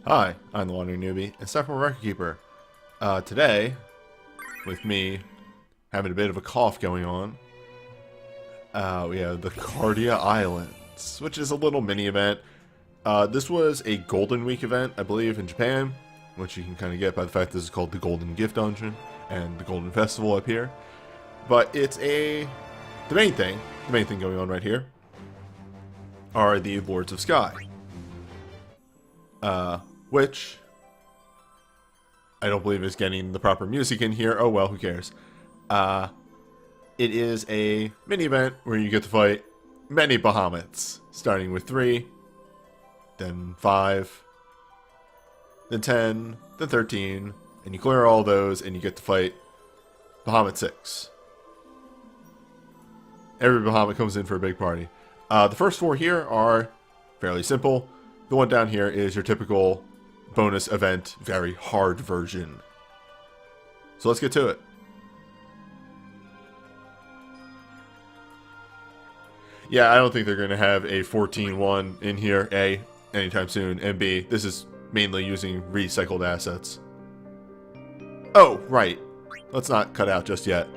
Hi, I'm the Wandering Newbie, and Stephen Record Keeper. Today, with me having a bit of a cough going on, we have the Cardia Islands, which is a little mini event. This was a Golden Week event, I believe, in Japan, which you can kind of get by the fact this is called the Golden Gift Dungeon and the Golden Festival up here. But it's the main thing going on right here are the Lords of Sky. Which I don't believe is getting the proper music in here. Oh well, who cares? It is a mini event where you get to fight many Bahamut's, starting with 3, then 5, then 10, then 13, and you clear all those, and you get to fight Bahamut 6. Every Bahamut comes in for a big party. The first 4 here are fairly simple. The one down here is your typical bonus event, very hard version. So let's get to it. Yeah, I don't think they're going to have a 14-1 in here, A, anytime soon, and B, this is mainly using recycled assets. Oh, right. Let's not cut out just yet.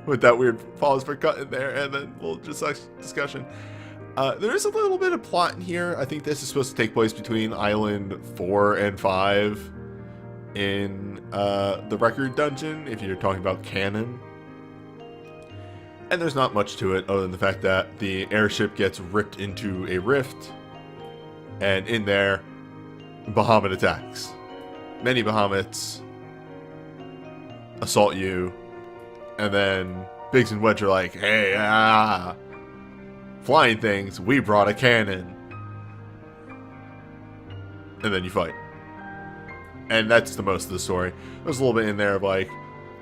With that weird pause for cut in there, and then we'll just discussion. There is a little bit of plot in here. I think this is supposed to take place between Island 4 and 5 in the Record Dungeon, if you're talking about canon. And there's not much to it other than the fact that the airship gets ripped into a rift, and in there, Bahamut attacks. Many Bahamuts assault you, and then Biggs and Wedge are like, hey, flying things, we brought a cannon. And then you fight. And that's the most of the story. There's a little bit in there of like,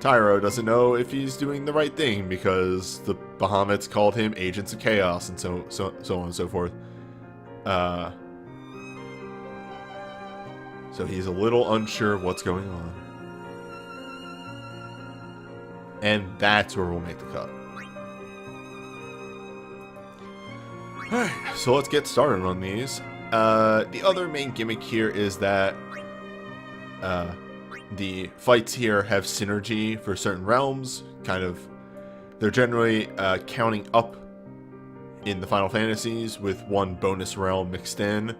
Tyro doesn't know if he's doing the right thing because the Bahamuts called him Agents of Chaos and so on and so forth. So he's a little unsure of what's going on. And that's where we'll make the cut. Alright, so let's get started on these. The other main gimmick here is that the fights here have synergy for certain realms. They're generally counting up in the Final Fantasies with one bonus realm mixed in.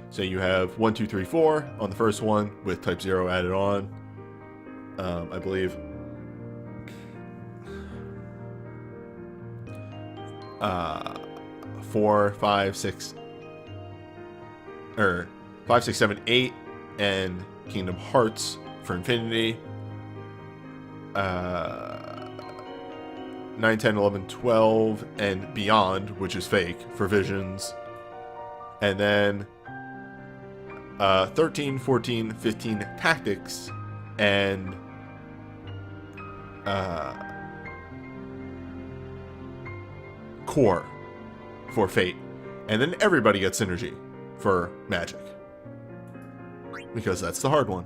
So you have 1, 2, 3, 4 on the first one with Type 0 added on. I believe. 4, 5, 6, 7, 8, and Kingdom Hearts for Infinity. 9, 10, 11, 12, and Beyond, which is fake, for Visions. And then 13, 14, 15, Tactics, and Core for Fate. And then everybody gets synergy for Magic, because that's the hard one.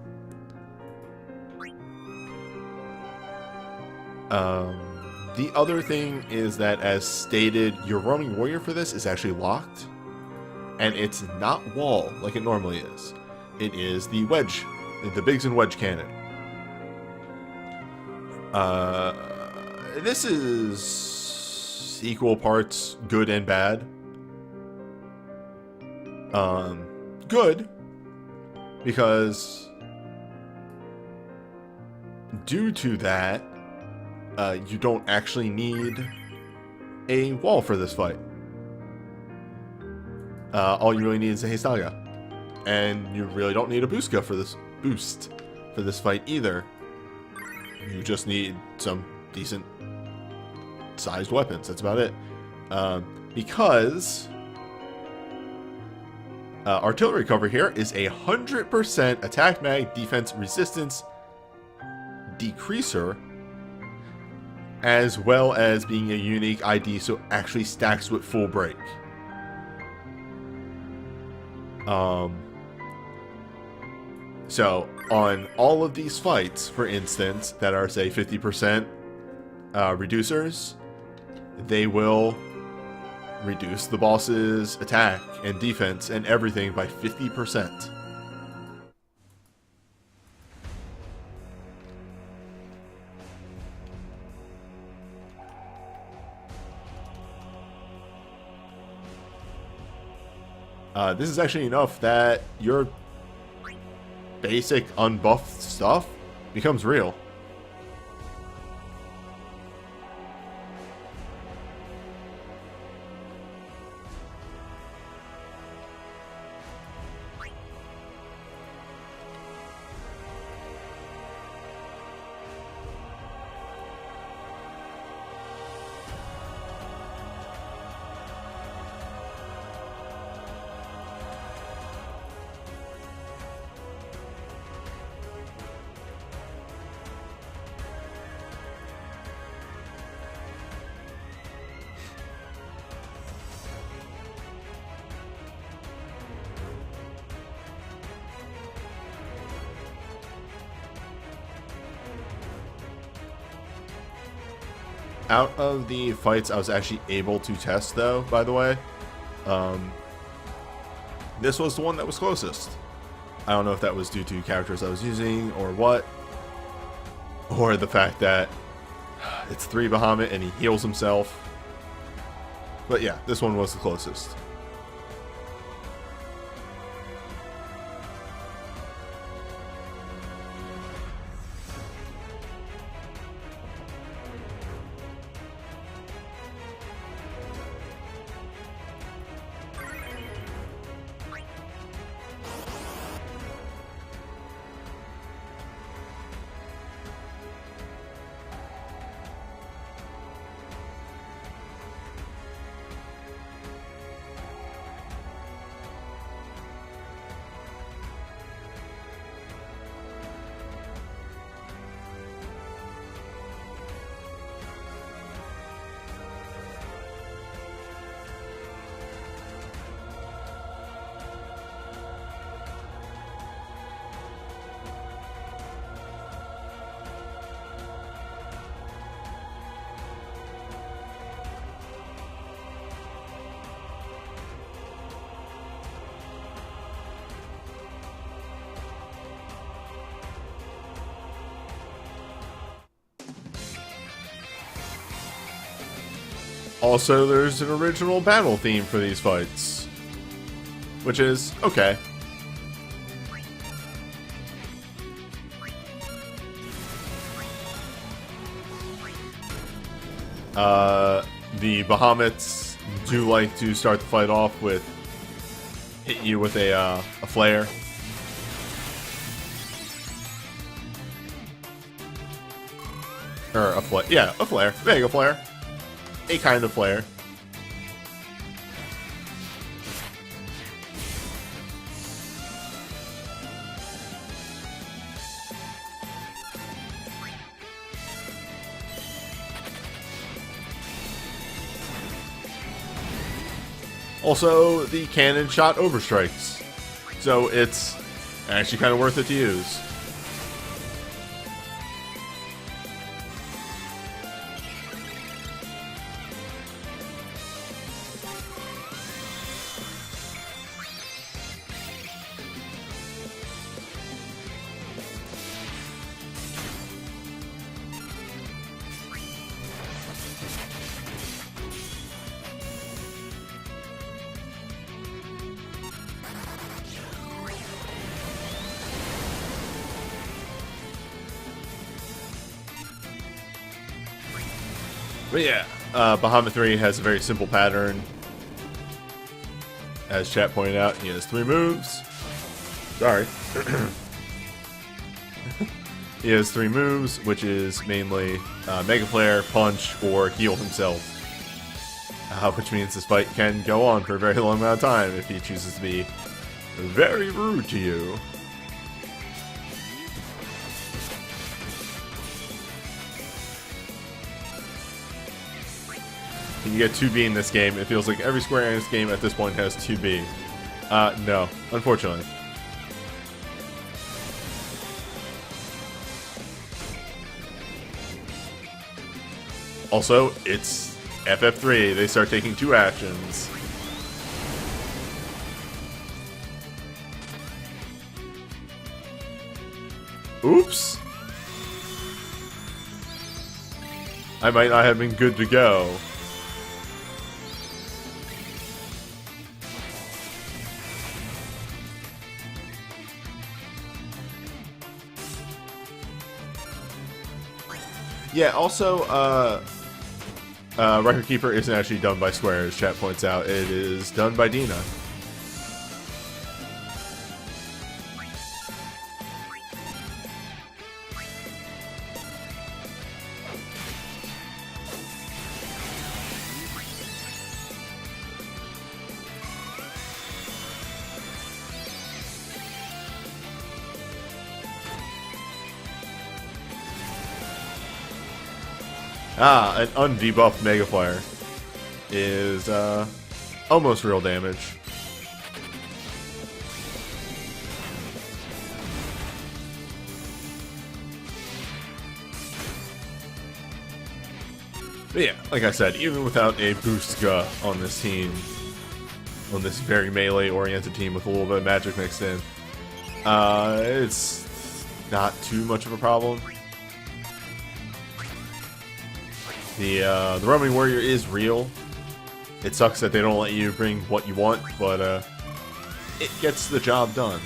The other thing is that, as stated, your roaming warrior for this is actually locked, and it's not wall like it normally is. It is the wedge, the Biggs and Wedge cannon. This is equal parts good and bad. Good, because due to that, you don't actually need a wall for this fight. All you really need is a Heistaga, and you really don't need a boost for this fight either. You just need some decent sized weapons. That's about it. Because artillery cover here is 100% attack mag defense resistance decreaser, as well as being a unique ID, so it actually stacks with full break. So on all of these fights, for instance, that are say 50% reducers, they will reduce the boss's attack and defense and everything by 50%. This is actually enough that your basic unbuffed stuff becomes real. Out of the fights I was actually able to test, though, by the way, this was the one that was closest. I don't know if that was due to characters I was using or what, or the fact that it's 3 Bahamut and he heals himself. But yeah, this one was the closest. Also, there's an original battle theme for these fights, which is okay. The Bahamuts do like to start the fight off with hit you with a flare. Or a flare. Yeah, a flare. Mega flare. A kind of flare. Also, the cannon shot overstrikes, so it's actually kind of worth it to use. But yeah, Bahamut 3 has a very simple pattern. As chat pointed out, he has 3 moves. Sorry. He has 3 moves, which is mainly Mega Flare, Punch, or heal himself. Which means this fight can go on for a very long amount of time if he chooses to be very rude to you. Can you get 2B in this game? It feels like every Square Enix game at this point has 2B. No, unfortunately. Also, it's FF3. They start taking 2 actions. Oops. I might not have been good to go. Yeah, also, Record Keeper isn't actually done by Square, as chat points out. It is done by Dina. Ah, an undebuffed Mega Flare is almost real damage. But yeah, like I said, even without a boost on this team, on this very melee-oriented team with a little bit of magic mixed in, it's not too much of a problem. The Roaming Warrior is real. It sucks that they don't let you bring what you want, but it gets the job done.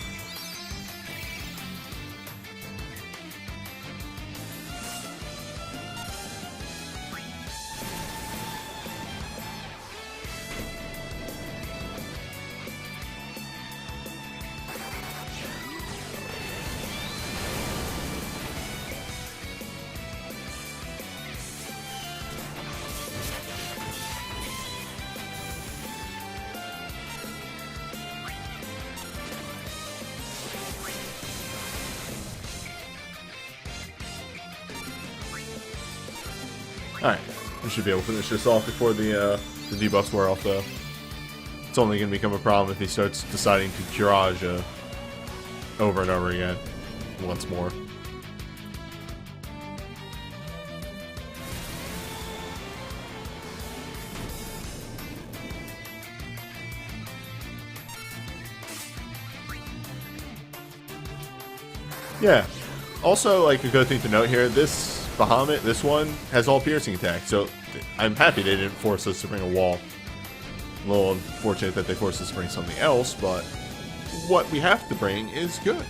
Alright, we should be able to finish this off before the debuffs wear off, though. It's only going to become a problem if he starts deciding to Curage over and over again. Once more. Yeah. Also, like, a good thing to note here, this Bahamut, this one, has all piercing attacks, so I'm happy they didn't force us to bring a wall. A little unfortunate that they forced us to bring something else, but what we have to bring is good.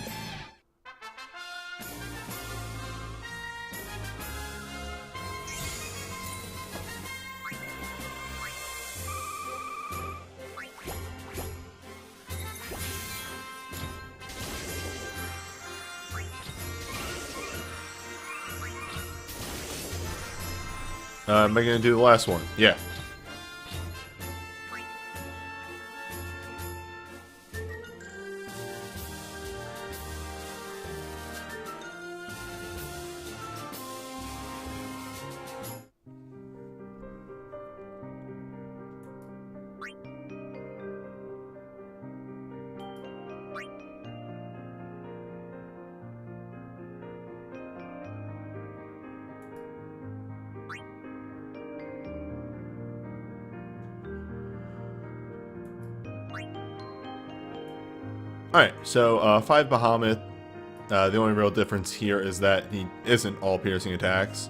Am I going to do the last one? Yeah. Alright, so 5 Bahamut. The only real difference here is that he isn't all piercing attacks.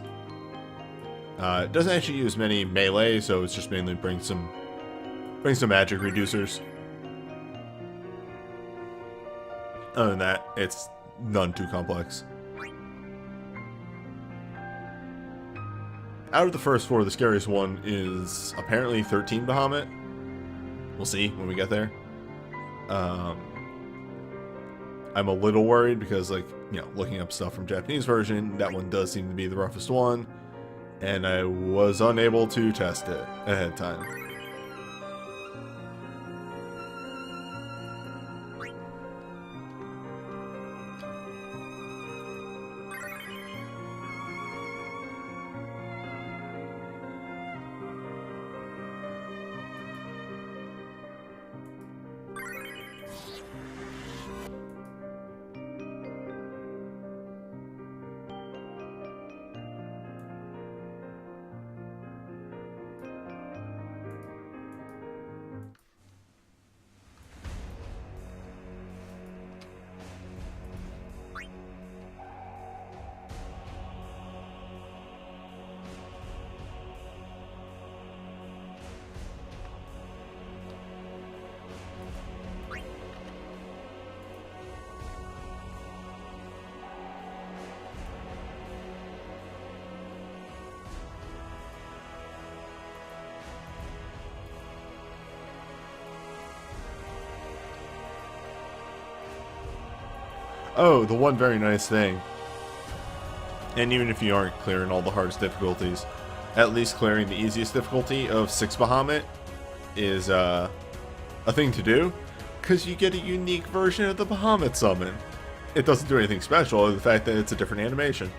It doesn't actually use many melee, so it's just mainly bring some magic reducers. Other than that, it's none too complex. Out of the first 4, the scariest one is apparently 13 Bahamut. We'll see when we get there. I'm a little worried because, like, you know, looking up stuff from Japanese version, that one does seem to be the roughest one, and I was unable to test it ahead of time. Oh, the one very nice thing. And even if you aren't clearing all the hardest difficulties, at least clearing the easiest difficulty of 6 Bahamut is a thing to do, because you get a unique version of the Bahamut summon. It doesn't do anything special, other than the fact that it's a different animation.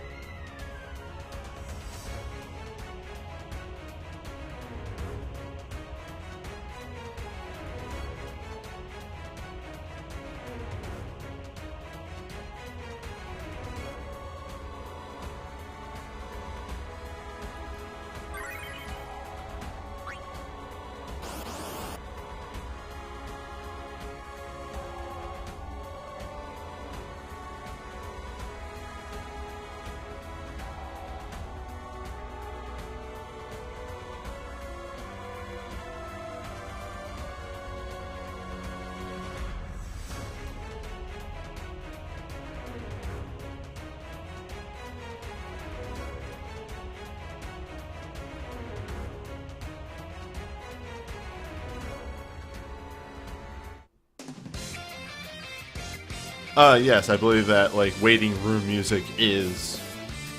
Yes, I believe that, like, waiting room music is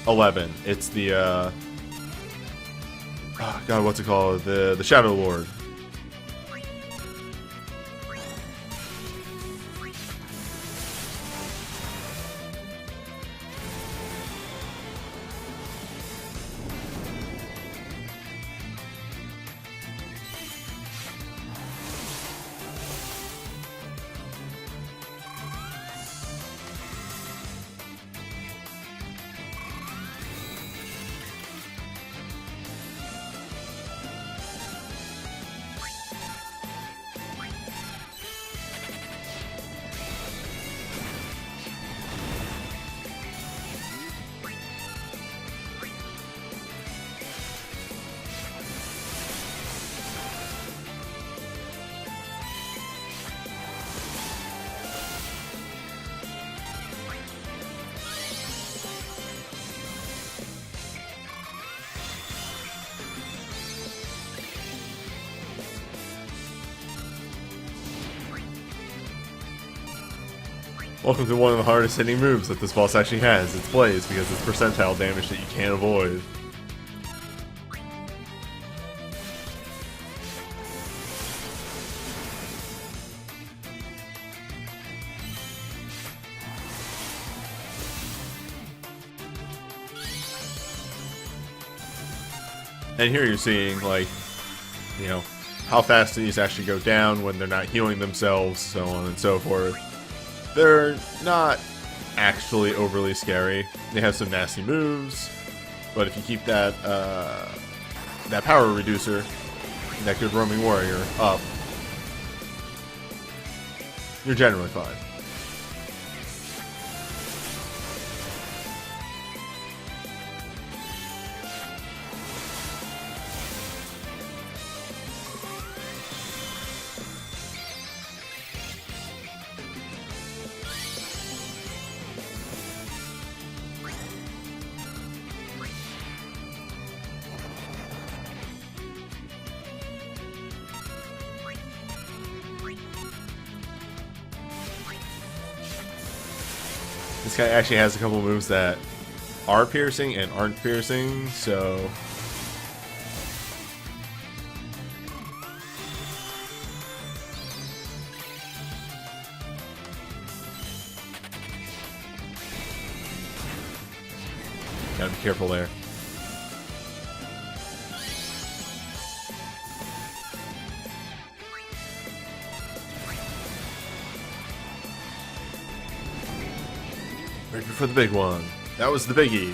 11. It's the, oh God, what's it called? The Shadow Lord. Welcome to one of the hardest hitting moves that this boss actually has. It's Blaze, because it's percentile damage that you can't avoid. And here you're seeing, like, you know, how fast these actually go down when they're not healing themselves, so on and so forth. They're not actually overly scary. They have some nasty moves, but if you keep that that power reducer, that good roaming warrior, up, you're generally fine. This guy actually has a couple moves that are piercing and aren't piercing, so... gotta be careful there. Ready for the big one. That was the biggie.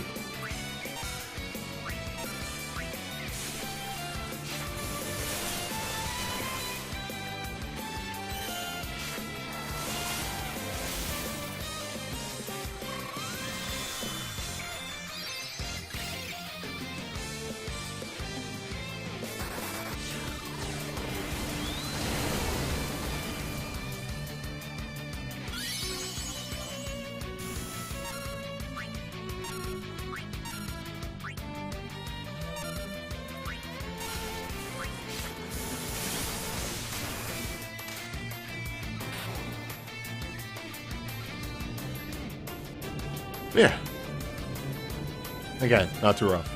Yeah. Again, not too rough.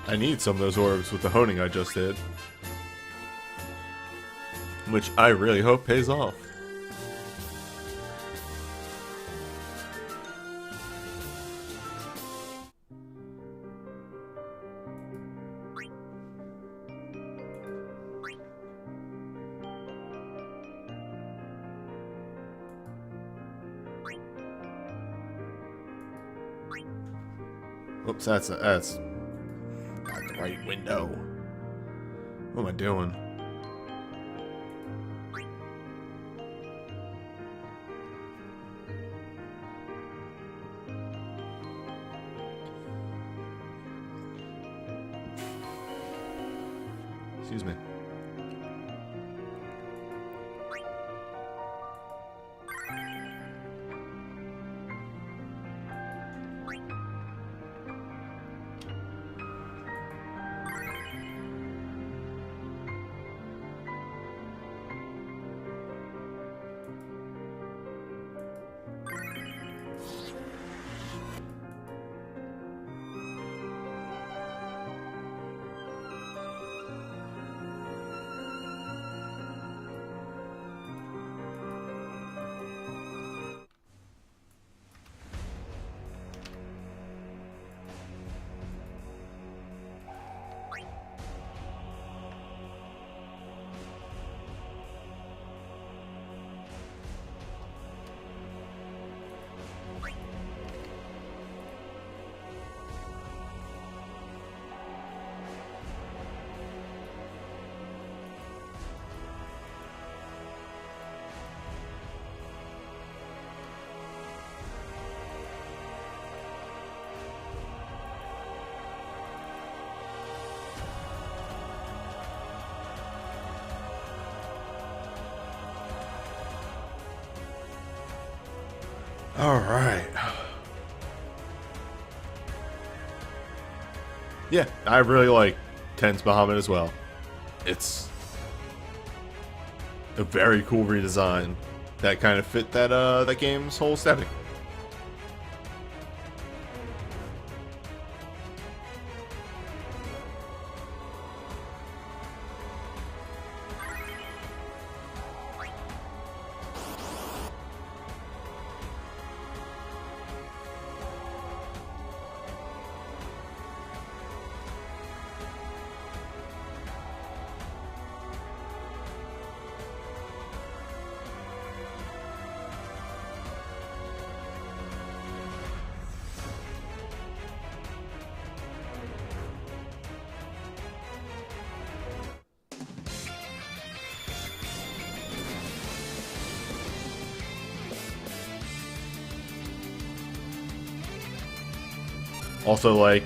I need some of those orbs with the honing I just did. Which I really hope pays off. Oops, that's not the right window. What am I doing? Excuse me. All right. Yeah, I really like 10's Bahamut as well. It's a very cool redesign that kind of fit that game's whole aesthetic. Also, like,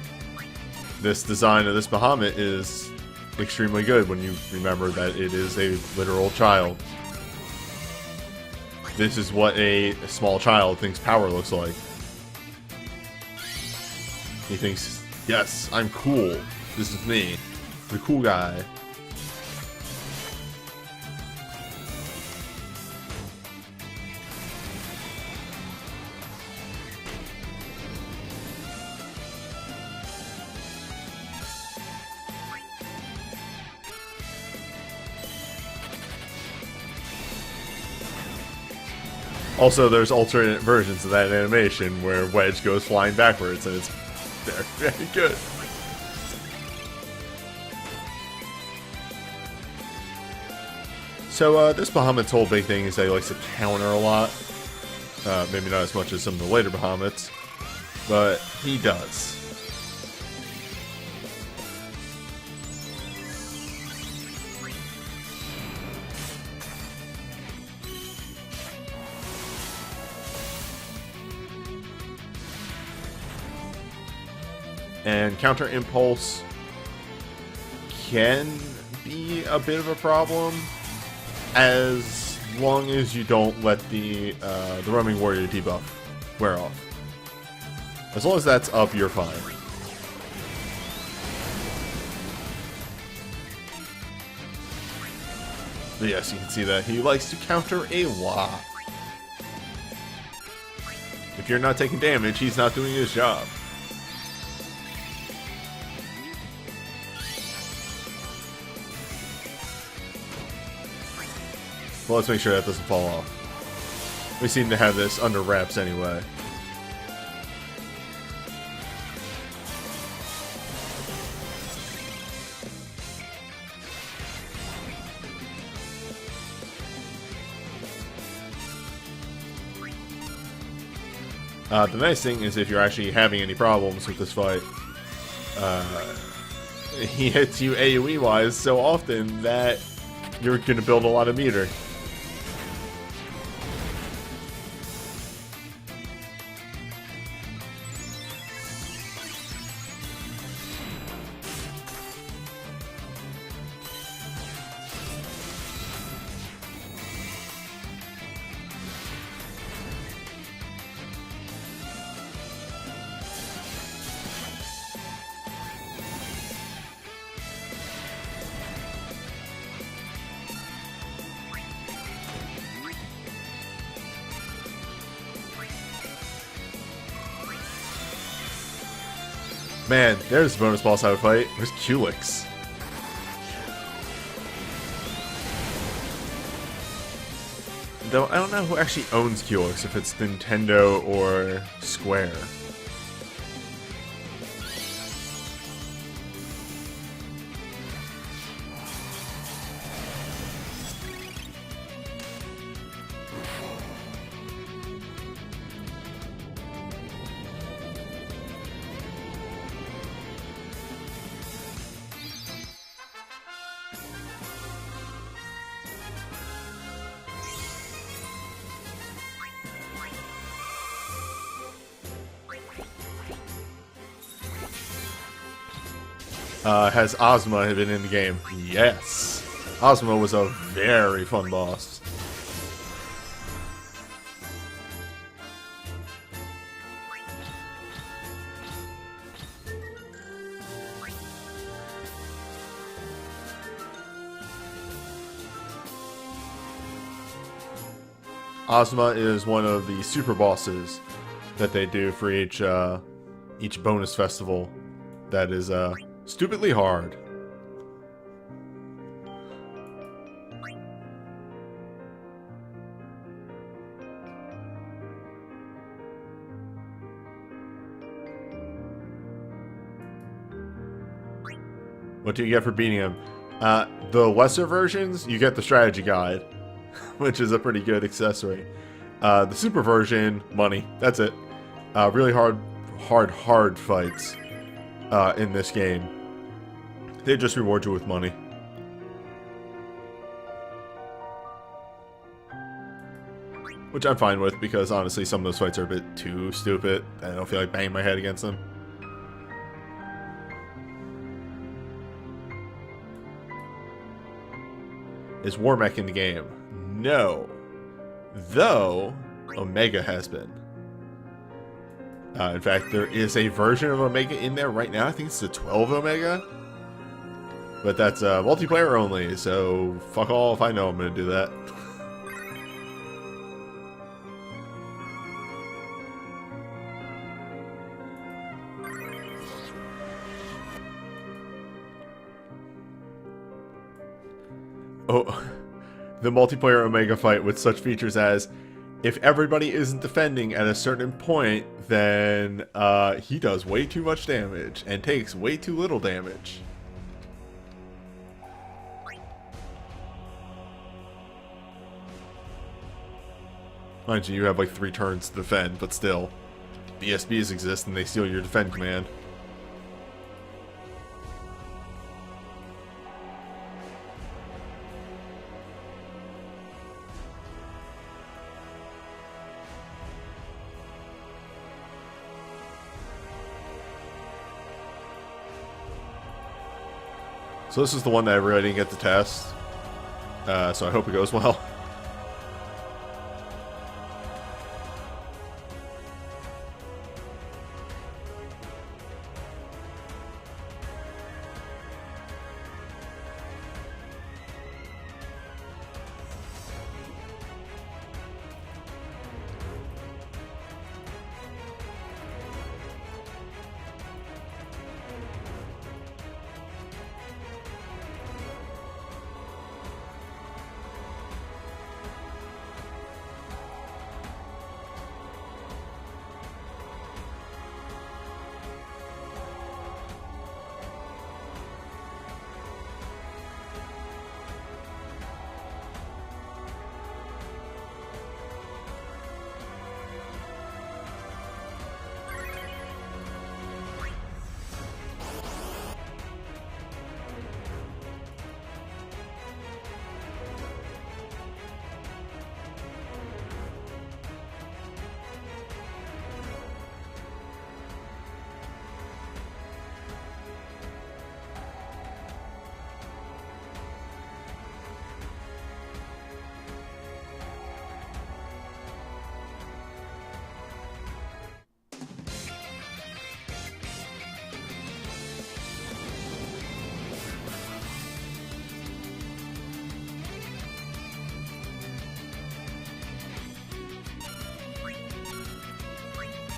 this design of this Bahamut is extremely good when you remember that it is a literal child. This is what a small child thinks power looks like. He thinks, yes, I'm cool. This is me, the cool guy. Also, there's alternate versions of that animation where Wedge goes flying backwards, and it's very, very good. So, this Bahamut's whole big thing is that he likes to counter a lot. Maybe not as much as some of the later Bahamuts, but he does. And counter impulse can be a bit of a problem. as long as you don't let the roaming warrior debuff wear off. As long as that's up, you're fine. But yes, you can see that he likes to counter a lot. If you're not taking damage, he's not doing his job. Well, let's make sure that doesn't fall off. We seem to have this under wraps anyway. The nice thing is if you're actually having any problems with this fight, he hits you AoE-wise so often that you're going to build a lot of meter. Man, there's the bonus boss I would fight. Where's Culex? Though I don't know who actually owns Culex, if it's Nintendo or Square. Has Ozma been in the game? Yes. Ozma was a very fun boss. Ozma is one of the super bosses that they do for each bonus festival that is stupidly hard. What do you get for beating him? The lesser versions, you get the strategy guide, which is a pretty good accessory. The super version, money. That's it. Really hard fights in this game. They just reward you with money. Which I'm fine with, because honestly some of those fights are a bit too stupid. I don't feel like banging my head against them. Is Warmech in the game? No. Though, Omega has been. In fact, there is a version of Omega in there right now. I think it's the 12 Omega. But that's multiplayer only, so fuck all if I know I'm going to do that. Oh, the multiplayer Omega fight with such features as, if everybody isn't defending at a certain point, then he does way too much damage and takes way too little damage. Mind you, you have like 3 turns to defend, but still, BSBs exist and they steal your defend command. So this is the one that I really didn't get to test. So I hope it goes well.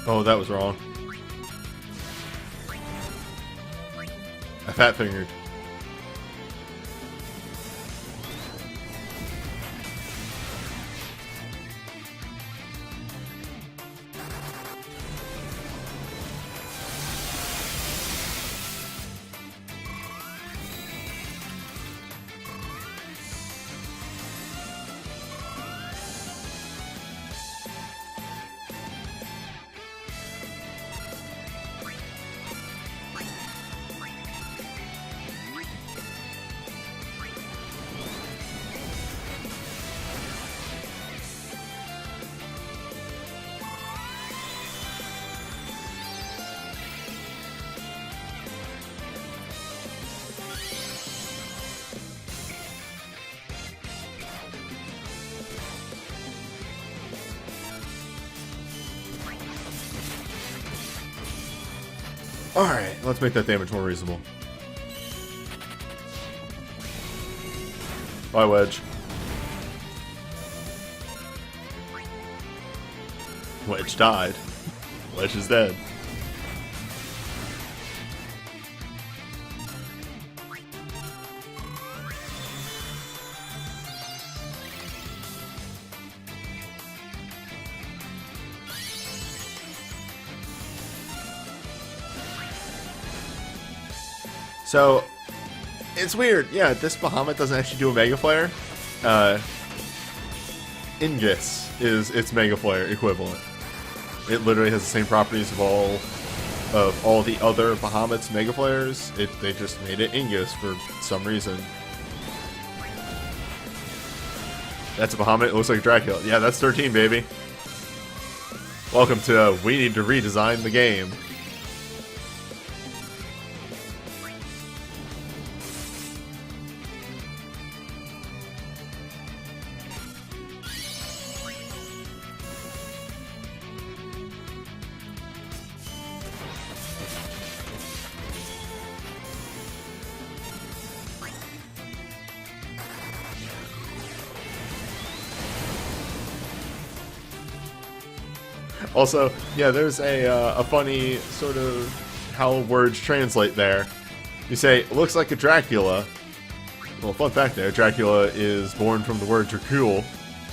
Oh, that was wrong. I fat fingered. Alright, let's make that damage more reasonable. Bye, Wedge. Wedge died. Wedge is dead. So, it's weird. Yeah, this Bahamut doesn't actually do a Mega Flare. Ingus is its Mega Flare equivalent. It literally has the same properties of all the other Bahamut's Mega Flares. They just made it Ingus for some reason. That's a Bahamut. It looks like Dracula. Yeah, that's 13, baby. Welcome to We Need to Redesign the Game. Also, yeah, there's a funny sort of how words translate there. You say, looks like a Dracula. Well, fun fact there, Dracula is born from the word Dracul,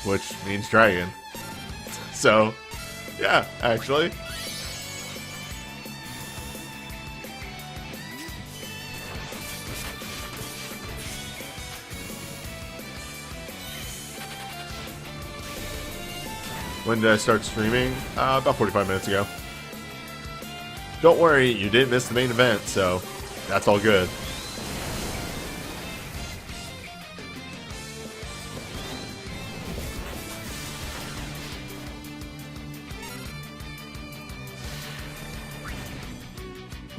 which means dragon. So, yeah, actually. When did I start streaming? About 45 minutes ago. Don't worry, you didn't miss the main event, so that's all good.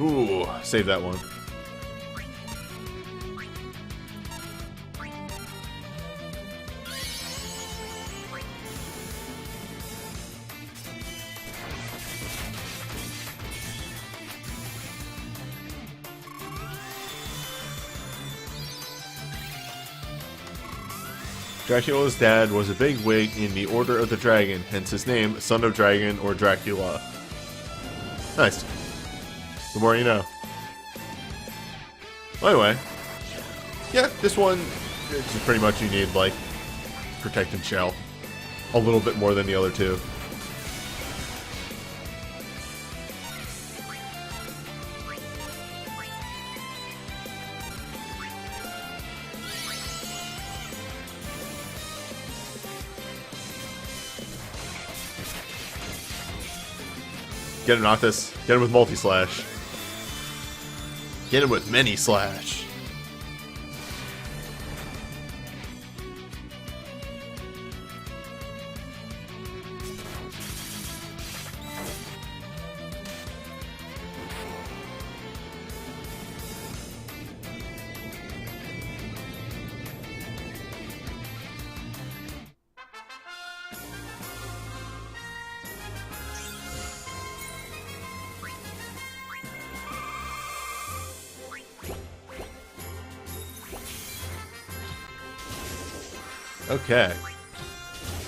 Ooh, save that one. Dracula's dad was a big wig in the Order of the Dragon, hence his name, Son of Dragon or Dracula. Nice. The more you know. Well, anyway, yeah, this one, it's just pretty much you need, like, Protect and Shell. A little bit more than the other two. Get him, Noctis. Get him with multi-slash. Get him with mini-slash. Okay.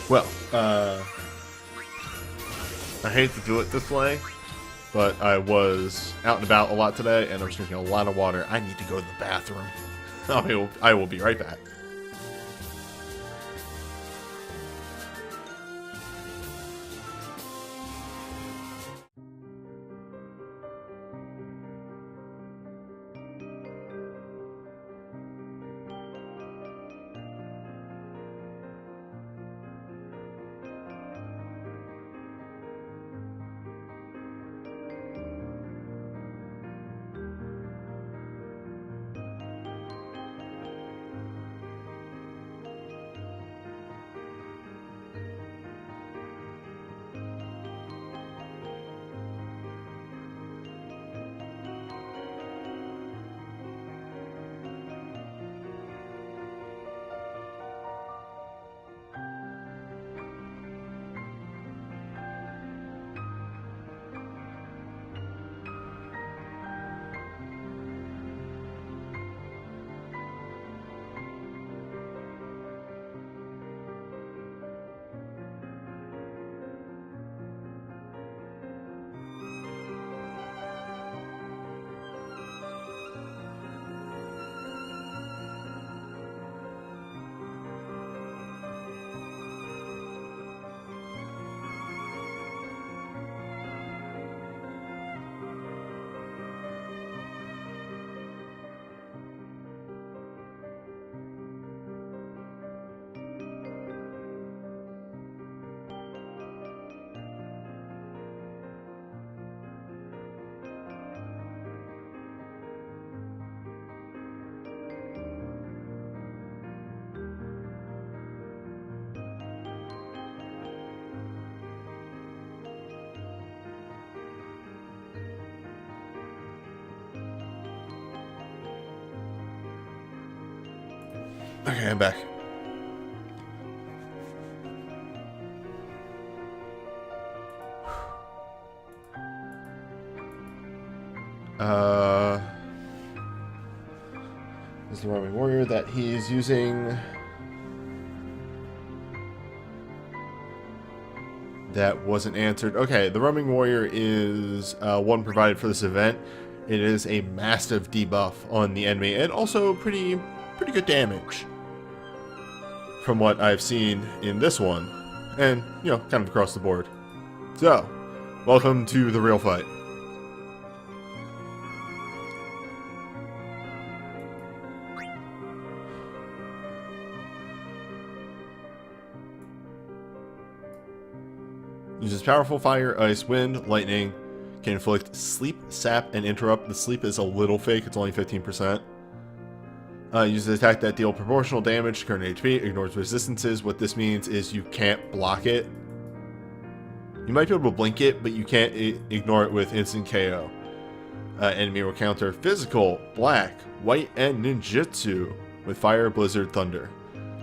Well, I hate to do it this way, but I was out and about a lot today, and I was drinking a lot of water. I need to go to the bathroom. I will be right back. Okay, I'm back. This is the roaming warrior that he's using. That wasn't answered. Okay, the roaming warrior is one provided for this event. It is a massive debuff on the enemy and also pretty good damage from what I've seen in this one, and you know, kind of across the board. So, welcome to the real fight. Uses powerful fire, ice, wind, lightning. Can inflict sleep, sap, and interrupt. The sleep is a little fake, it's only 15%. Uses an attack that deal proportional damage to current HP, ignores resistances. What this means is you can't block it. You might be able to blink it, but you can't ignore it with instant KO. Enemy will counter physical, black, white, and ninjutsu with fire, blizzard, thunder.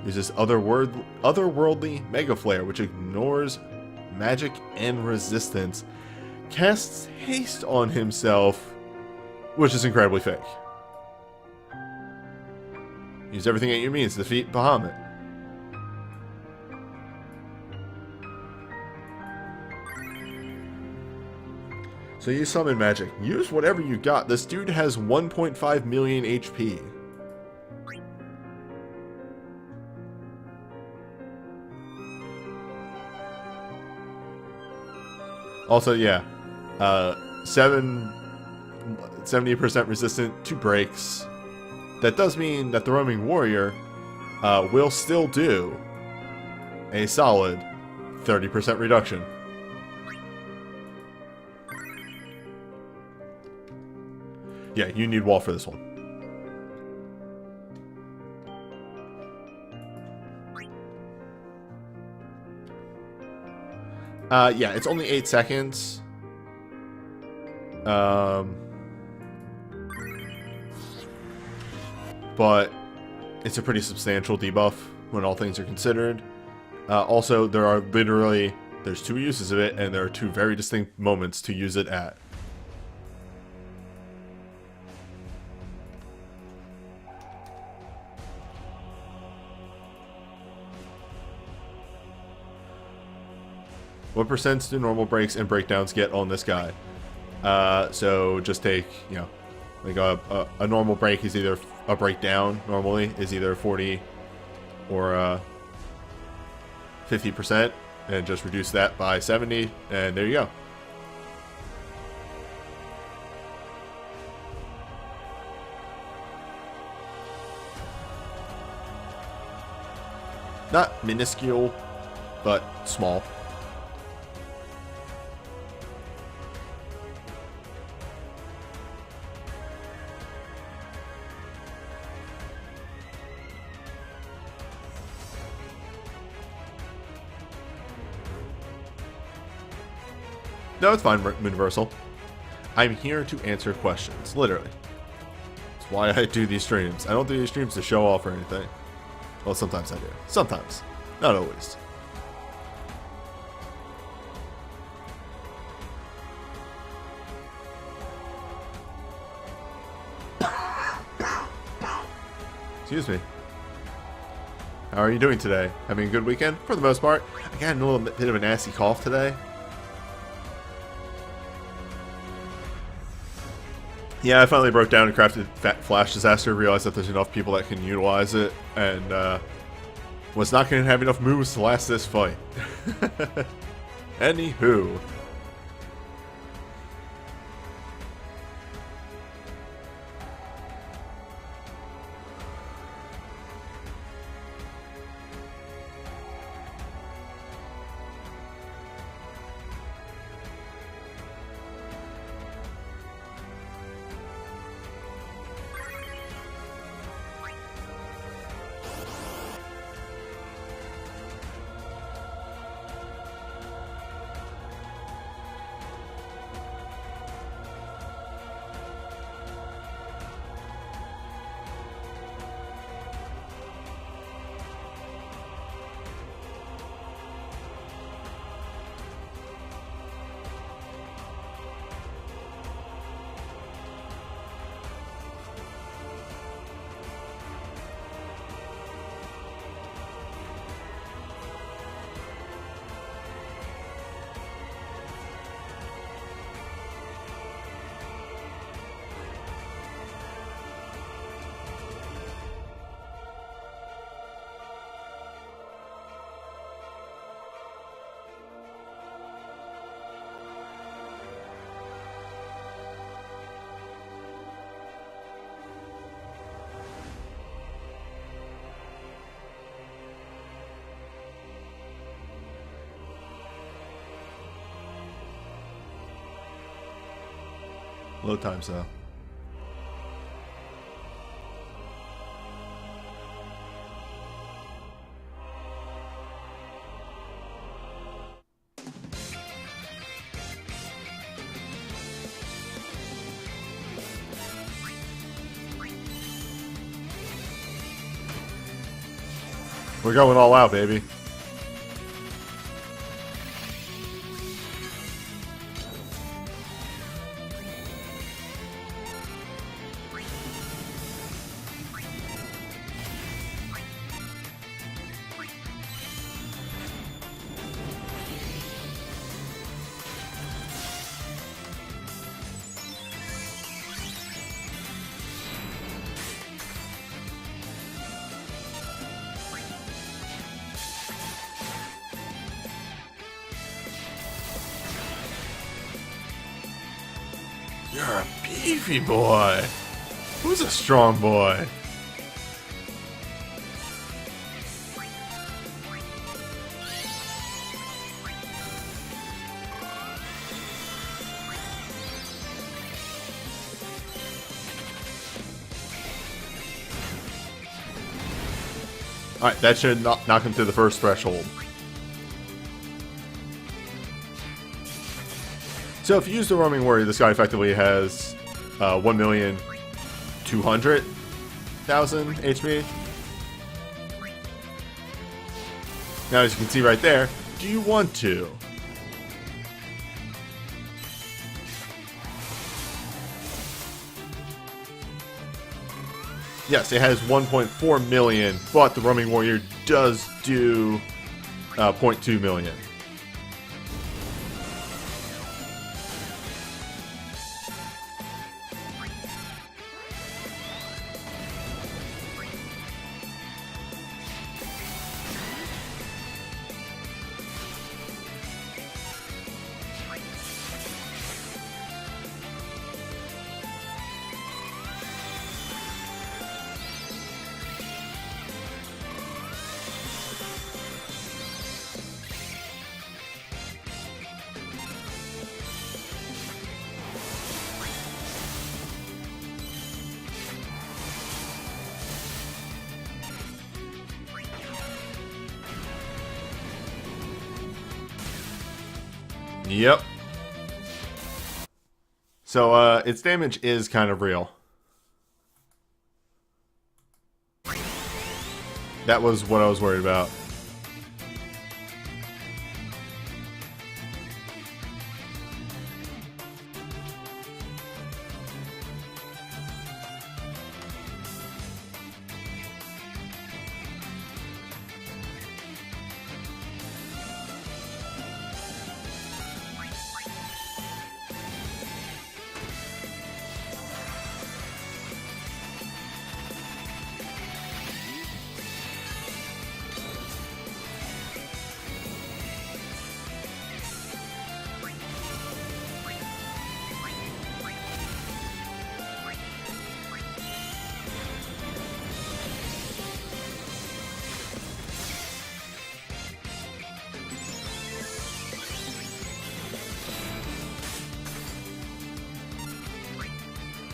Uses otherworldly mega flare, which ignores magic and resistance. Casts haste on himself, which is incredibly fake. Use everything at your means to defeat Bahamut. So you summon magic. Use whatever you got. This dude has 1.5 million HP. Also, yeah, 70% resistant to breaks. That does mean that the roaming warrior will still do a solid 30% reduction. Yeah, you need wall for this one. Yeah, it's only 8 seconds. But it's a pretty substantial debuff when all things are considered. Also, there's 2 uses of it, and there are 2 very distinct moments to use it at. What percent do normal breaks and breakdowns get on this guy? So just take, you know, like a normal break is either a breakdown normally is either 40 or 50%, and just reduce that by 70, and there you go. Not minuscule, but small. No, it's fine, Universal. I'm here to answer questions, literally. That's why I do these streams. I don't do these streams to show off or anything. Well, sometimes I do. Sometimes. Not always. Excuse me. How are you doing today? Having a good weekend? For the most part. I got a little bit of a nasty cough today. Yeah, I finally broke down and crafted Flash Disaster, realized that there's enough people that can utilize it, and was not going to have enough moves to last this fight. Anywho. Load times though. We're going all out, baby. You're a beefy boy. Who's a strong boy? Alright, that should knock him through the first threshold. So if you use the Roaming Warrior, this guy effectively has 1,200,000 HP. Now, as you can see right there, do you want to? Yes, it has 1.4 million, but the Roaming Warrior does do 0.2 million. Yep. So, its damage is kind of real. That was what I was worried about.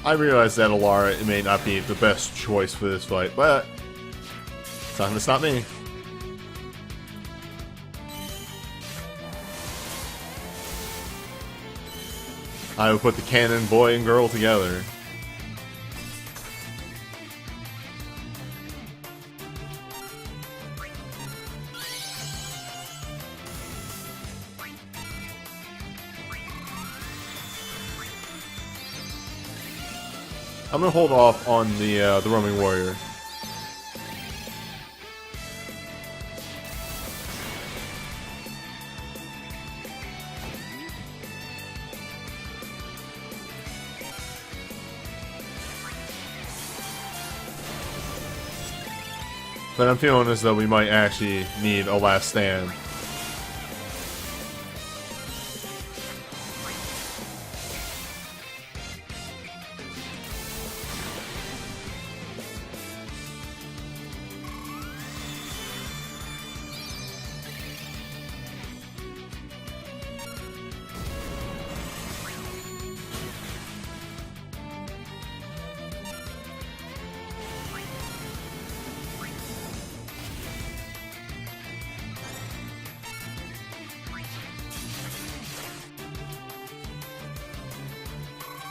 I realize that Alara, it may not be the best choice for this fight, but it's not gonna stop me. I would put the canon boy and girl together. I'm gonna hold off on the Roaming Warrior. But I'm feeling as though we might actually need a last stand.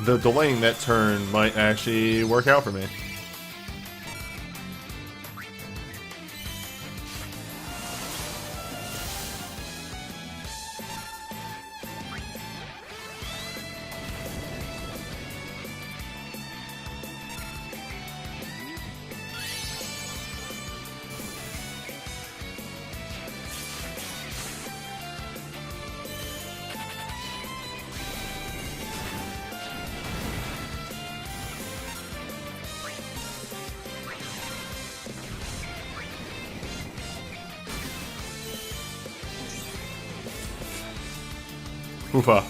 The delaying that turn might actually work out for me. Oofa.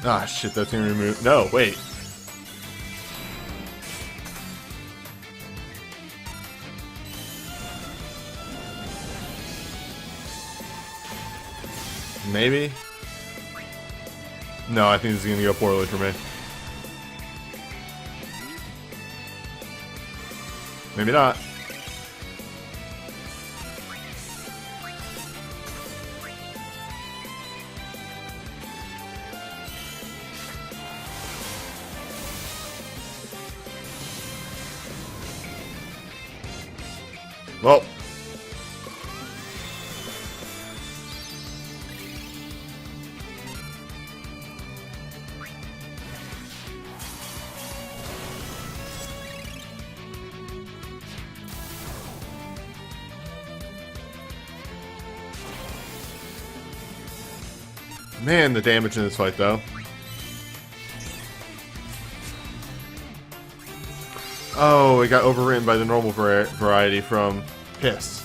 Ah, shit, that's gonna remove... No, wait. Maybe? No, I think this is gonna go poorly for me. Maybe not. Well. Man, the damage in this fight, though. Oh, it got overwritten by the normal variety from Piss.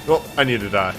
Well, I need to die.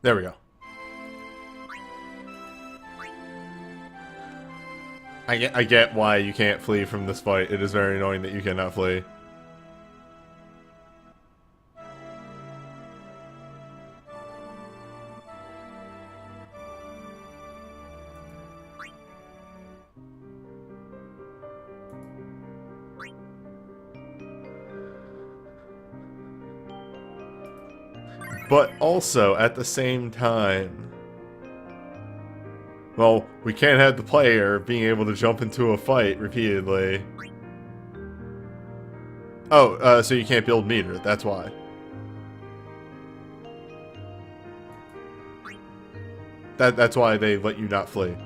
There we go. I get why you can't flee from this fight. It is very annoying that you cannot flee. But also, at the same time, well, we can't have the player being able to jump into a fight repeatedly. Oh, so you can't build meter, that's why. That's why they let you not flee.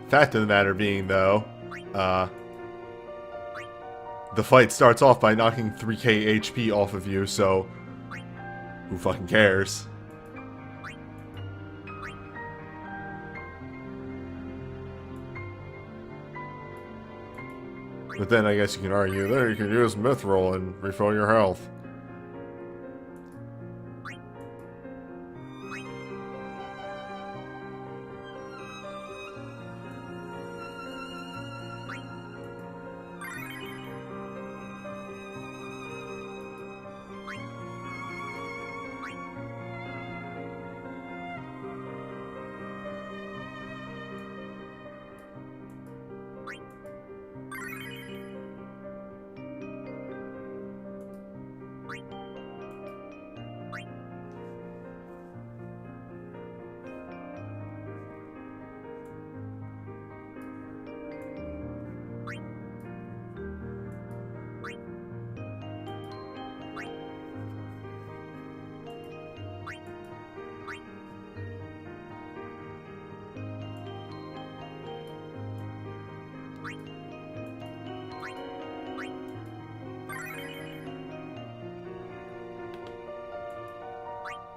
Fact of the matter being, though, the fight starts off by knocking 3k HP off of you, so who fucking cares? But then I guess you can argue, there you can use Mithril and refill your health.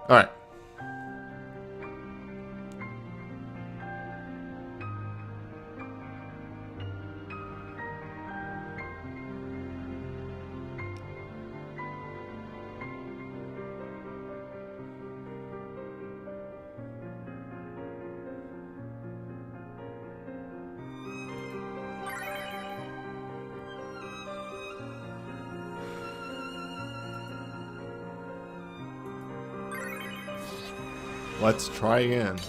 Alright. Let's try again.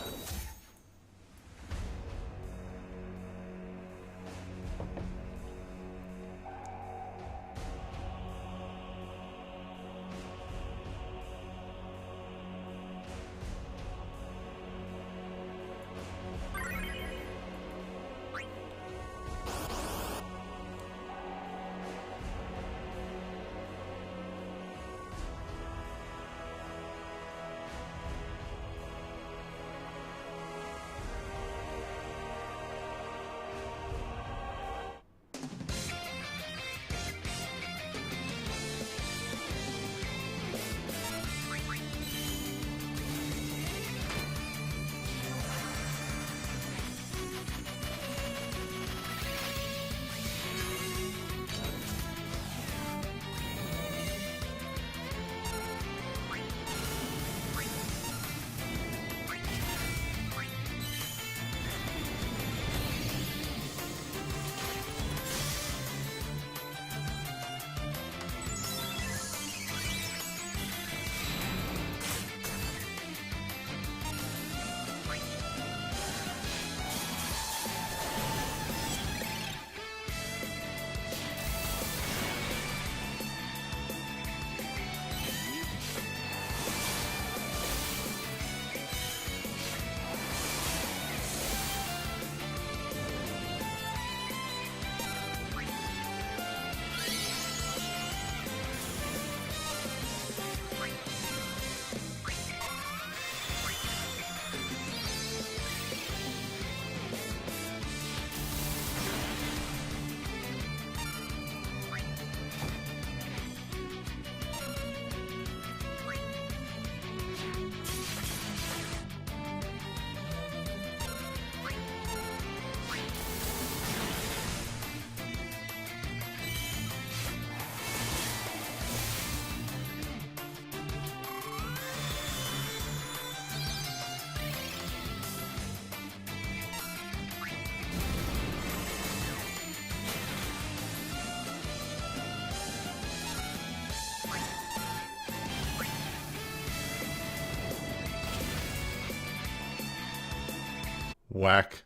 Whack.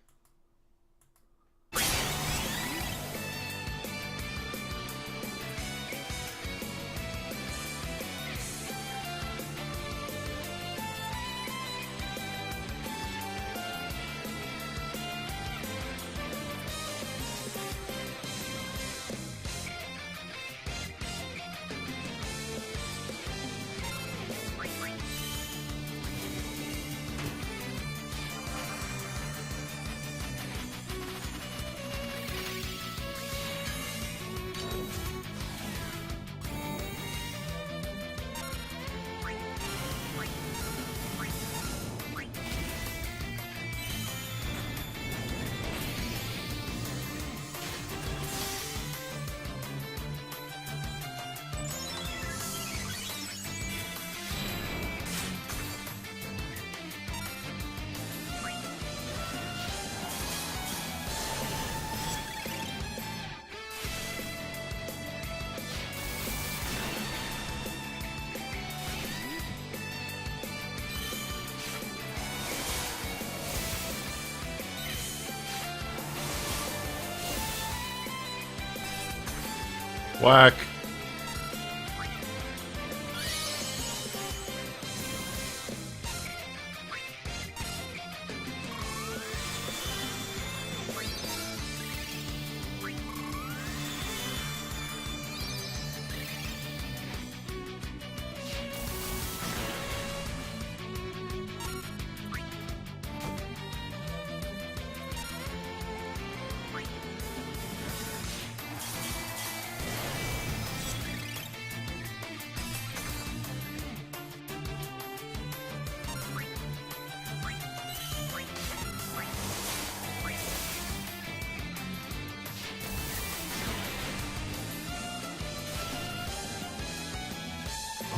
Whack.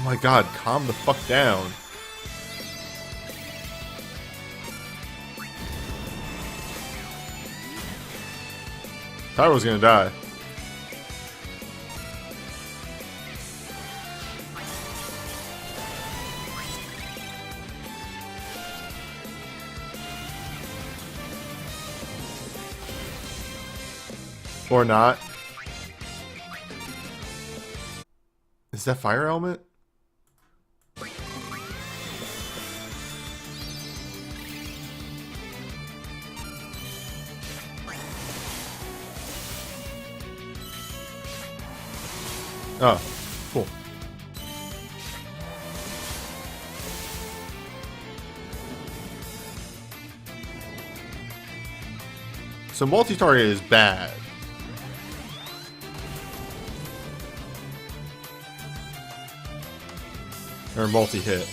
my god, calm the fuck down. Tyro's gonna die. Or not. Is that fire element? Oh, cool. So multi-target is bad. Or multi-hit.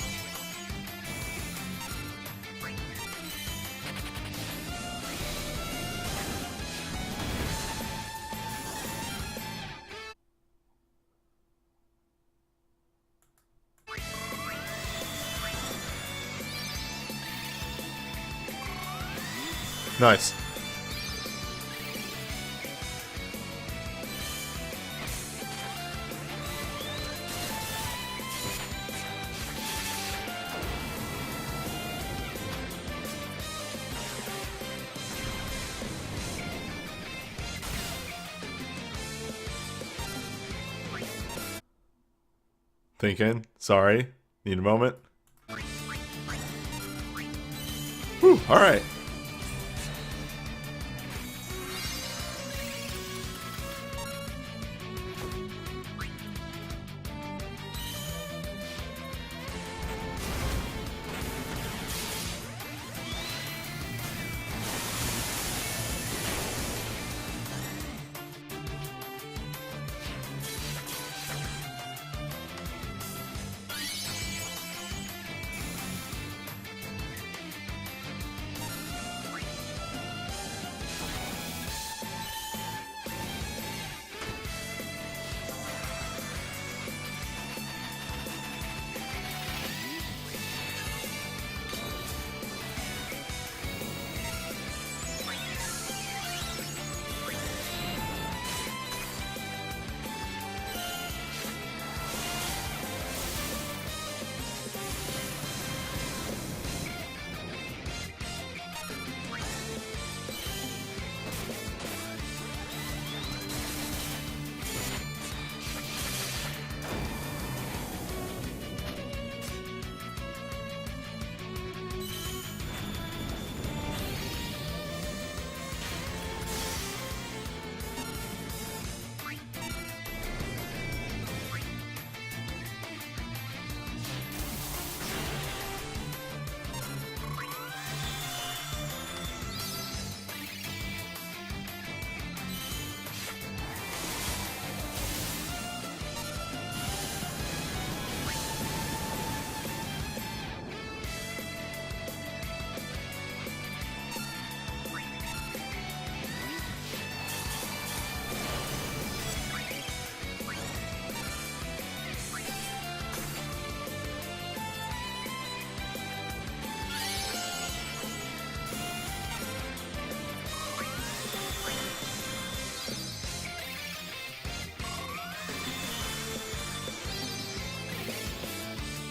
Nice. Thinking. Sorry. Need a moment. Whew, alright.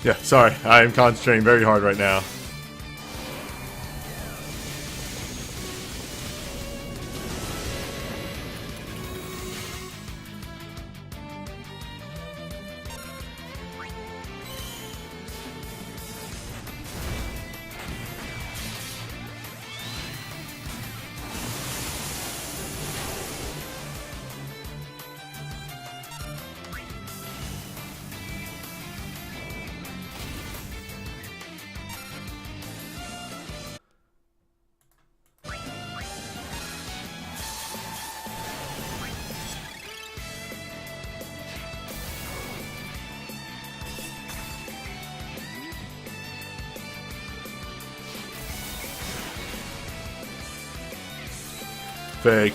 Yeah, sorry. I am concentrating very hard right now. Fake.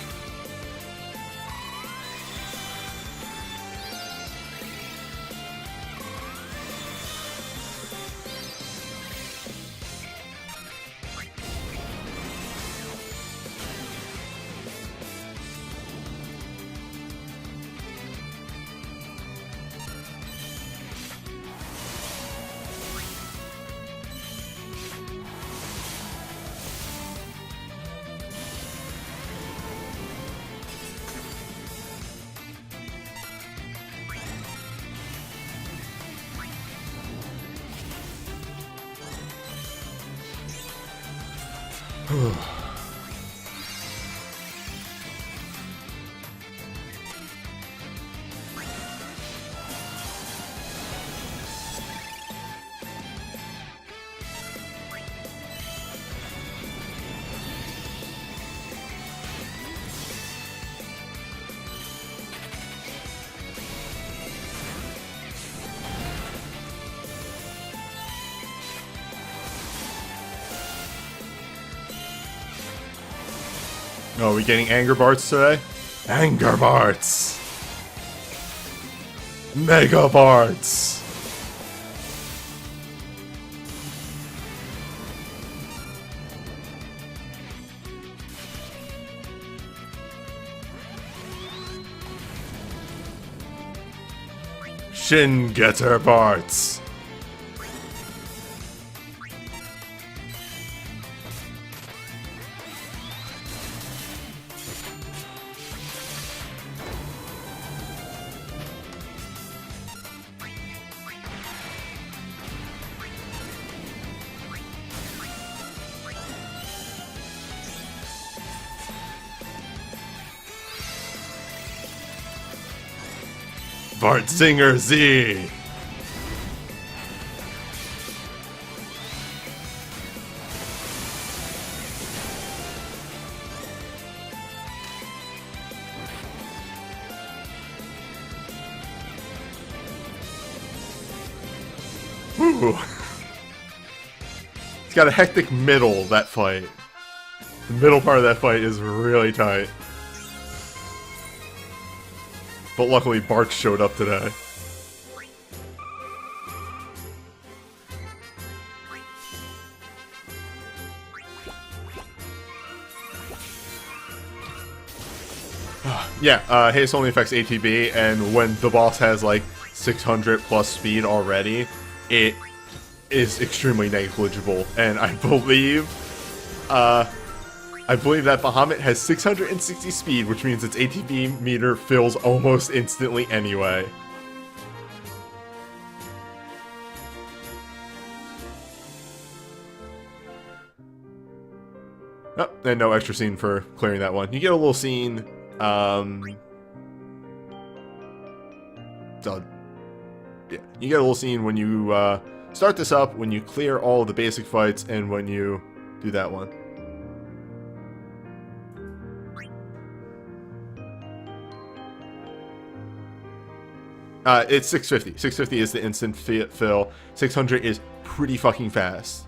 Oh, are we getting Anger Barts today? Anger Barts! Mega Barts! Shin Getter Barts! Bart Singer Z! Ooh. It's got a hectic middle, that fight. The middle part of that fight is really tight. But luckily, Bart showed up today. Yeah, haste only affects ATB, and when the boss has like 600 plus speed already, it is extremely negligible. And I believe that Bahamut has 660 speed, which means its ATB meter fills almost instantly anyway. Oh, and no extra scene for clearing that one. You get a little scene, yeah, you get a little scene when you start this up, when you clear all of the basic fights, and when you do that one. It's 650. 650 is the instant fill. 600 is pretty fucking fast.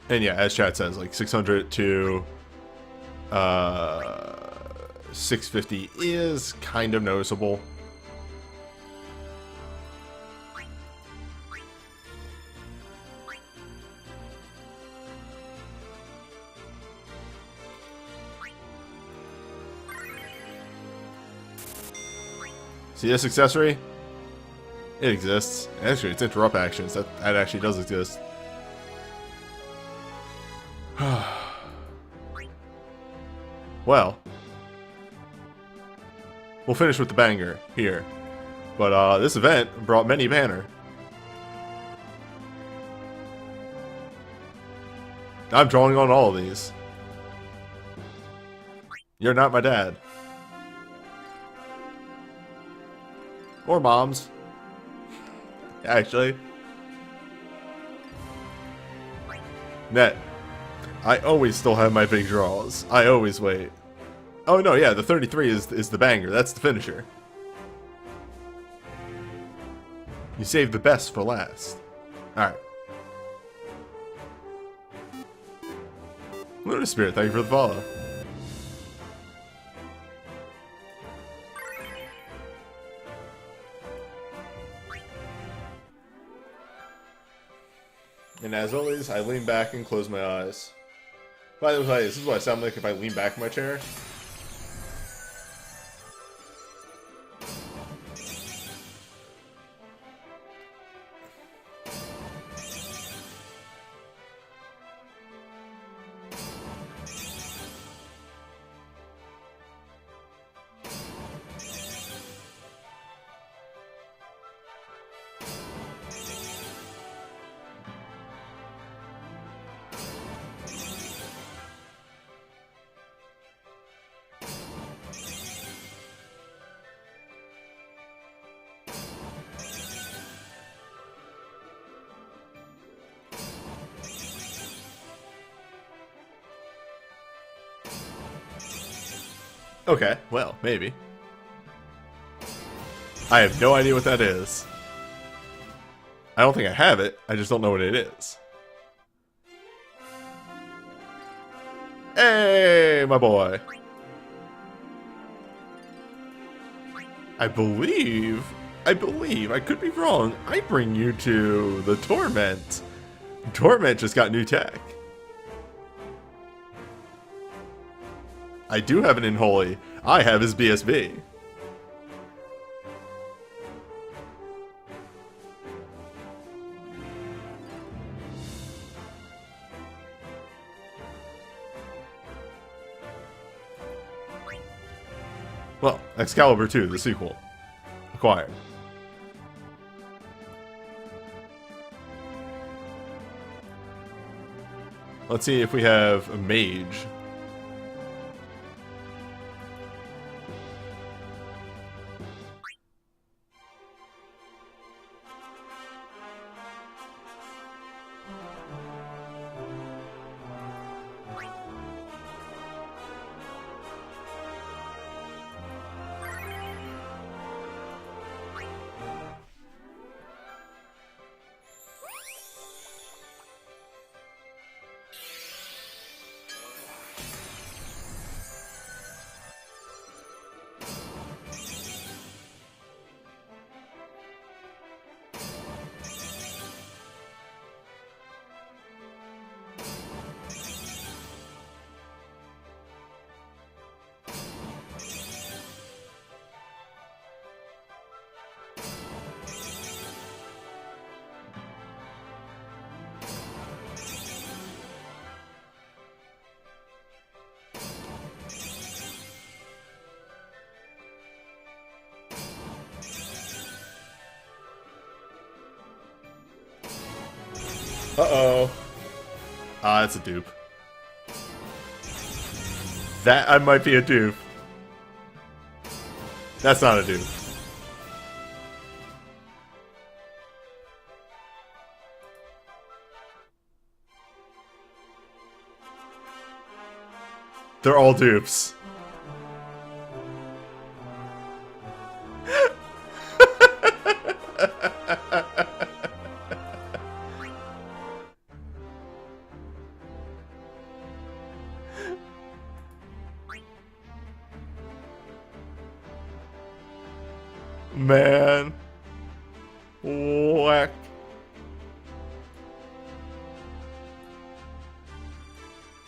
And yeah, as chat says, like 600 to 650 is kind of noticeable. See this accessory? It exists. Actually, it's interrupt actions. That actually does exist. Well, we'll finish with the banger here. But this event brought many banner. I'm drawing on all of these. You're not my dad. Or moms. Actually. Net. I always still have my big draws. I always wait. Oh no, yeah, the 33 is the banger. That's the finisher. You saved the best for last. Alright. Lunar Spirit, thank you for the follow. And as always, I lean back and close my eyes. By the way, this is what I sound like if I lean back in my chair. Okay, well, maybe. I have no idea what that is. I don't think I have it. I just don't know what it is. Hey, my boy. I believe, I could be wrong. I bring you to the Torment. Torment just got new tech. I do have an Unholy. I have his BSB. Well, Excalibur 2, the sequel. Acquired. Let's see if we have a mage. Uh-oh. Ah, that's a dupe. That might be a dupe. That's not a dupe. They're all dupes. Man. Whack.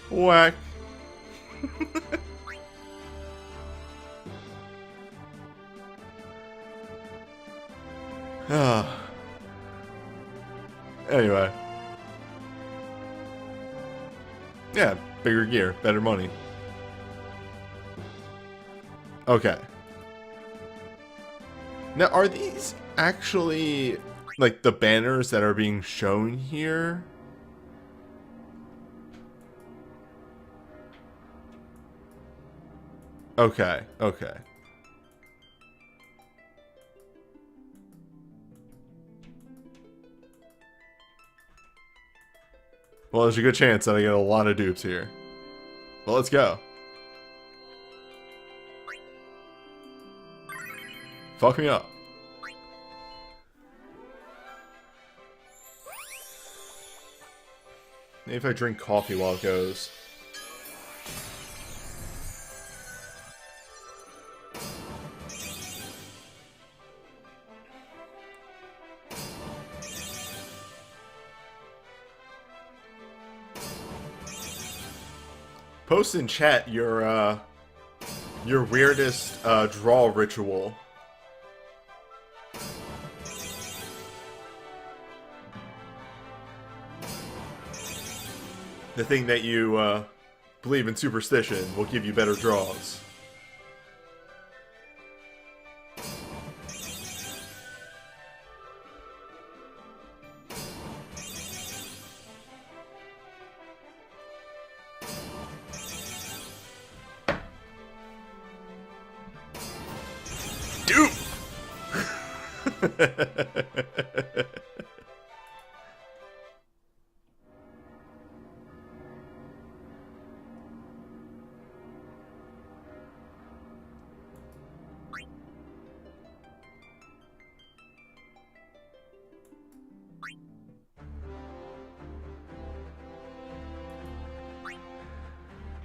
Whack. Anyway. Yeah, bigger gear, better money. Okay. Now, are these actually, like, the banners that are being shown here? Okay, okay. Well, there's a good chance that I get a lot of dupes here. Well, let's go. Fuck me up. Maybe if I drink coffee while it goes. Post in chat your weirdest draw ritual. The thing that you believe in superstition will give you better draws. Dude!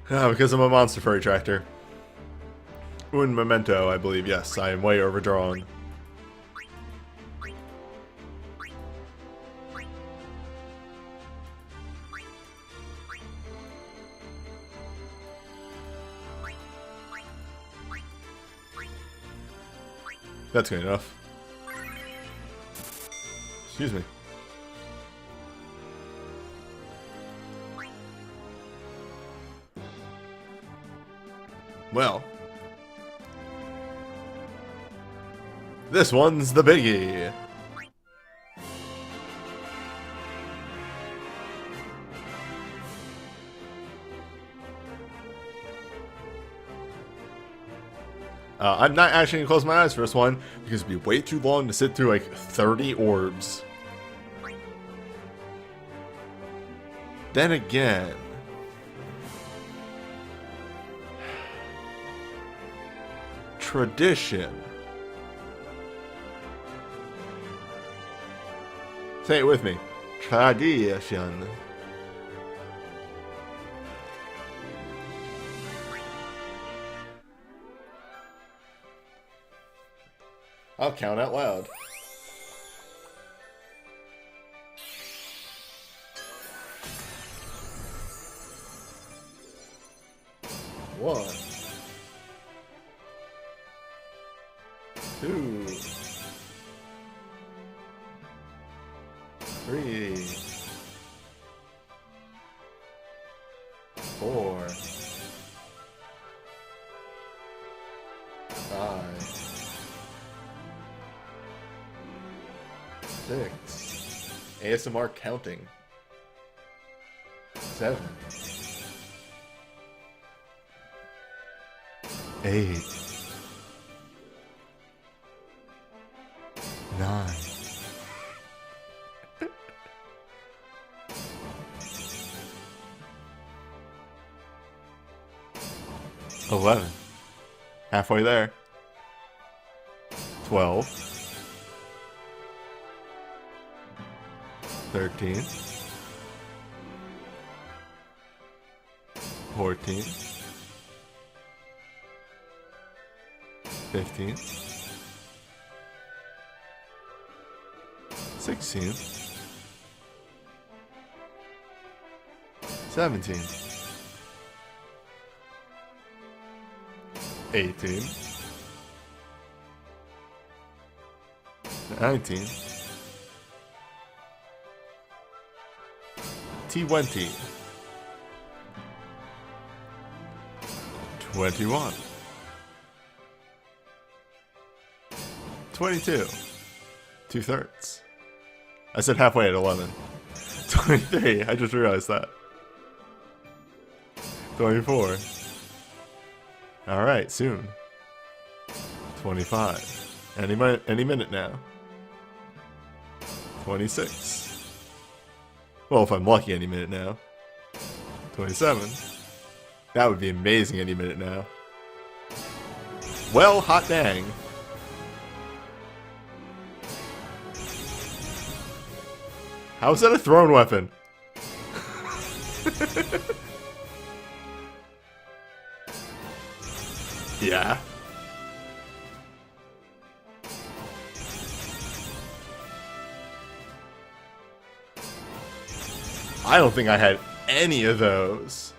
Ah, because I'm a monster furry tractor. Un memento, I believe. Yes, I am way overdrawn. That's good enough. Excuse me. Well. This one's the biggie. I'm not actually gonna close my eyes for this one because it'd be way too long to sit through like 30 orbs. Then again, tradition. Say it with me. Tradition. I'll count out loud. One, two, three, four, five, six. ASMR counting. 7, 8, 9, 11. Halfway there. 12, 13, 14, 15, 16, 17, 18, 19, 20, 21, 22, 2/3. I said halfway at 11. 23, I just realized that. 24. Alright, soon. 25. Any minute now. 26. Well, if I'm lucky, any minute now. 27. That would be amazing any minute now. Well, hot dang. How is that a thrown weapon? Yeah. I don't think I had any of those.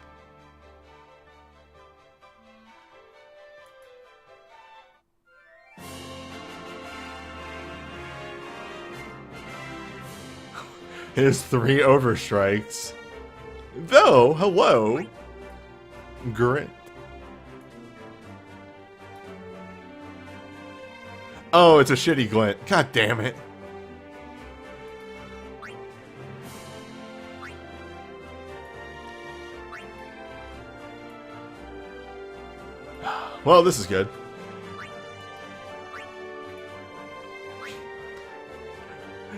Here's 3 overstrikes. Though, hello. Grit. Oh, it's a shitty glint. God damn it. Well, this is good.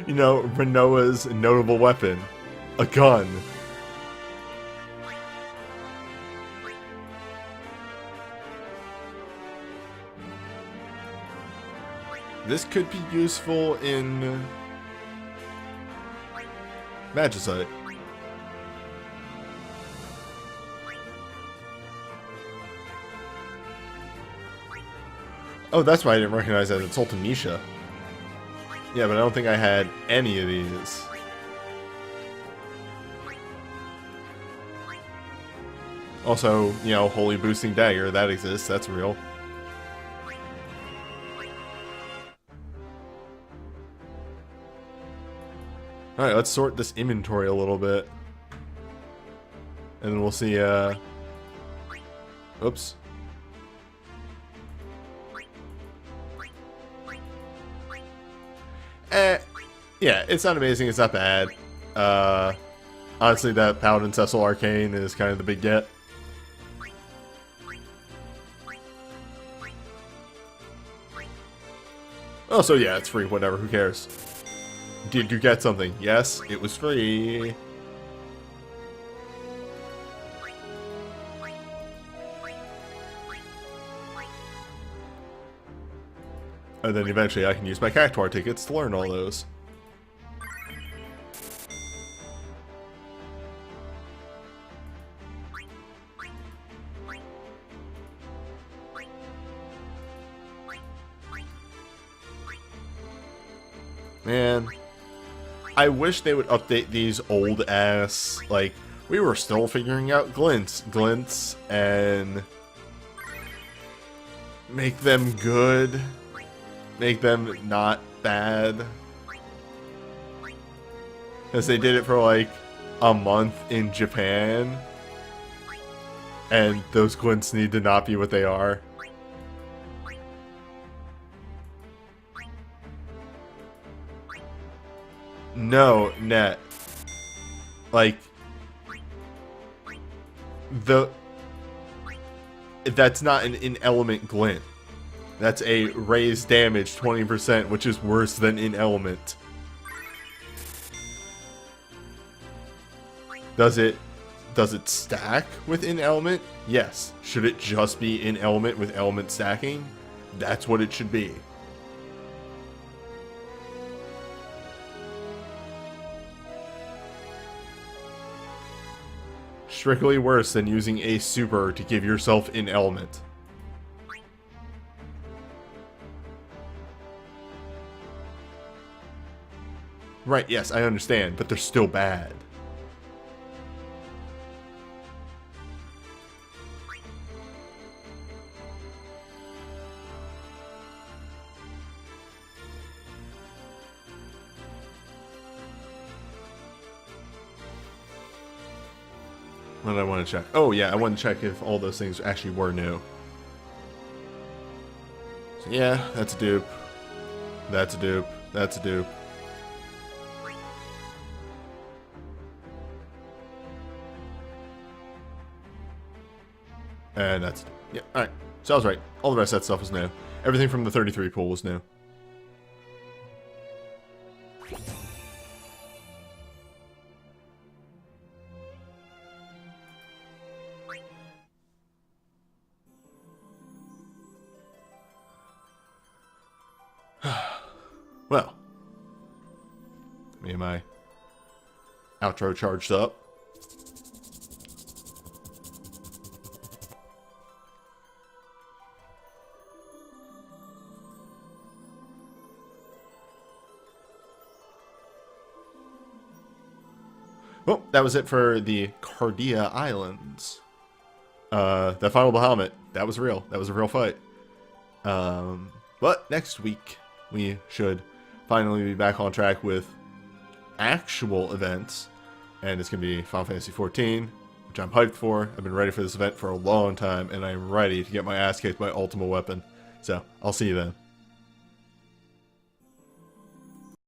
You know, Renoa's notable weapon. A gun. This could be useful in Magicite. Oh, that's why I didn't recognize that. It's Ultimecia. Yeah, but I don't think I had any of these. Also, you know, Holy Boosting Dagger, that exists, that's real. Alright, let's sort this inventory a little bit. And then we'll see, oops. Yeah, it's not amazing, it's not bad. Honestly, that Paladin Cecil Arcane is kind of the big get. Oh, so yeah, it's free, whatever, who cares? Did you get something? Yes, it was free. And then eventually I can use my Cactuar tickets to learn all those. Man, I wish they would update these old ass, like, we were still figuring out glints, and make them good, make them not bad. Because they did it for like a month in Japan, and those glints need to not be what they are. No, net. Like, that's not an in-element glint. That's a raised damage 20%, which is worse than in-element. Does it stack with in-element? Yes. Should it just be in-element with element stacking? That's what it should be. Strictly worse than using a super to give yourself an element. Right, yes, I understand, but they're still bad. What did I want to check? Oh yeah, I want to check if all those things actually were new. So yeah, that's a dupe. That's a dupe. That's a dupe. And that's... yeah, alright. So I was right. All the rest of that stuff was new. Everything from the 33 pool was new. Well, me and my outro charged up. Well, that was it for the Cardia Islands. That final Bahamut, that was real. That was a real fight. But next week, we should finally be back on track with actual events. And it's going to be Final Fantasy XIV, which I'm hyped for. I've been ready for this event for a long time, and I'm ready to get my ass kicked by Ultima Weapon. So, I'll see you then.